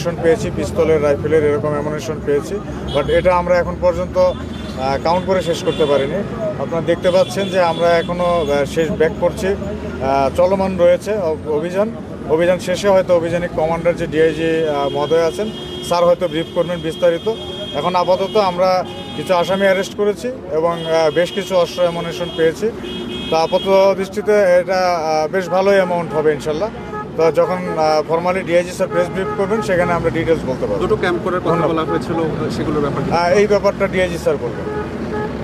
Ammunition পেয়েছি, পিস্তলের, রাইফেলের এরকম ammunition পেয়েছি। বাট এটা আমরা এখন পর্যন্ত কাউন্ট করে শেষ করতে পারিনি। আপনারা দেখতে পাচ্ছেন যে আমরা এখনও শেষ ব্যাক করছি, চলমান রয়েছে অভিযান শেষে হয়তো অভিযানিক কমান্ডার যে ডিআইজি মহোদয় আছেন স্যার হয়তো ব্রিফ করবেন বিস্তারিত। এখন আপাতত আমরা কিছু আসামি অ্যারেস্ট করেছি এবং বেশ কিছু অস্ত্র অ্যামুনিশন পেয়েছি। তো আপাতত দৃষ্টিতে এটা বেশ ভালোই অ্যামাউন্ট হবে ইনশাল্লাহ। তো যখন formally DIG sir press brief করবেন সেখানে আমরা ডিটেলস বলতে পারবো। দুটো ক্যাম্প করার কথা বলা হয়েছিল, সেগুলোর ব্যাপারে এই ব্যাপারটা ডিআইজি স্যার বলবেন।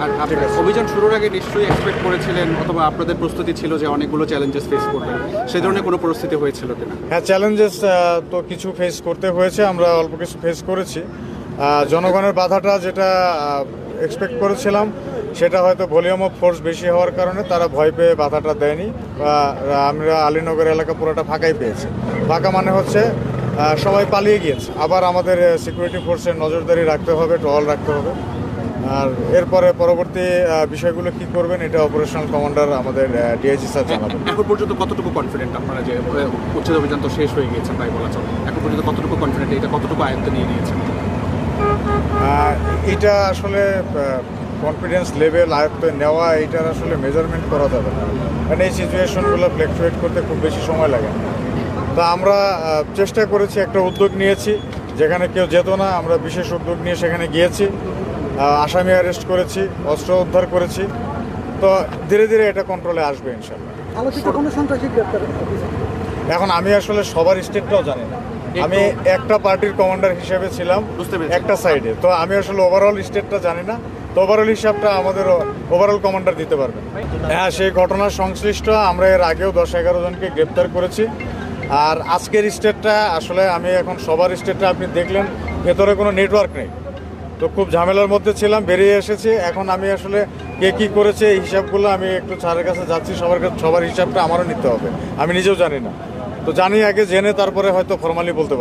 আর অভিযান শুরুর আগে নিশ্চয়ই এক্সপেক্ট করেছিলেন অথবা আপনাদের প্রস্তুতি ছিল যে অনেকগুলো চ্যালেঞ্জেস ফেস করবেন, সেই ধরনের কোনো পরিস্থিতি হয়েছিল কিনা? হ্যাঁ, চ্যালেঞ্জেস তো কিছু ফেস করতে হয়েছে, আমরা অল্প কিছু ফেস করেছি। জনগণের বাধাটা যেটা এক্সপেক্ট করেছিলাম সেটা হয়তো ভলিউম অফ ফোর্স বেশি হওয়ার কারণে তারা ভয় পেয়ে বাধাটা দেয়নি। আমরা আলীনগর এলাকা পুরোটা ফাঁকাই পেয়েছি। ফাঁকা মানে হচ্ছে সবাই পালিয়ে গিয়েছে। আবার আমাদের সিকিউরিটি ফোর্সের নজরদারি রাখতে হবে, টহল রাখতে হবে। আর এরপরে পরবর্তী বিষয়গুলো কি করবেন এটা অপারেশনাল কমান্ডার আমাদের ডিআইজি স্যার জানাবেন। এখন পর্যন্ত কতটুকু কনফিডেন্ট আপনারা যে উচ্ছেদ অভিযান তো শেষ হয়ে গিয়েছে প্রায় বলা চলে, এখন পর্যন্ত কতটুকু কনফিডেন্ট, এটা কতটুকু আয়ত্ত নিয়ে নিয়েছেন? এটা আসলে কনফিডেন্স লেভেল আয়ত্ত নেওয়া এইটার আসলে মেজারমেন্ট করা যাবে না, কারণ এই সিচুয়েশনগুলো ফ্ল্যাকচুয়েট করতে খুব বেশি সময় লাগে না। তো আমরা চেষ্টা করেছি, একটা উদ্যোগ নিয়েছি, যেখানে কেউ যেত না আমরা বিশেষ উদ্যোগ নিয়ে সেখানে গিয়েছি, আসামি অ্যারেস্ট করেছি, অস্ত্র উদ্ধার করেছি। তো ধীরে ধীরে এটা কন্ট্রোলে আসবে ইনশাল্লাহ। এখন আমি আসলে সবার স্টেটটাও জানি না, আমি একটা পার্টির কমান্ডার হিসেবে ছিলাম একটা সাইডে, তো আমি আসলে ওভারঅল স্টেটটা জানি না। তো ওভারঅল হিসাবটা আমাদের ওভারঅল কমান্ডার দিতে পারবে। হ্যাঁ, সেই ঘটনার সংশ্লিষ্ট আমরা এর আগেও 10-11 জনকে গ্রেপ্তার করেছি। আর আজকের স্টেটটা আসলে আমি এখন সবার স্টেটটা আপনি দেখলেন, ভেতরে কোনো নেটওয়ার্ক নেই, তো খুব ঝামেলার মধ্যে ছিলাম, বেরিয়ে এসেছি। এখন আমি আসলে কে কী করেছে এই হিসাবগুলো আমি একটু স্যারের কাছে যাচ্ছি, সবার হিসাবটা আমারও নিতে হবে, আমি নিজেও জানি না। তো জানি আগে, জেনে তারপরে হয়তো ফর্মালি বলতে পারবো।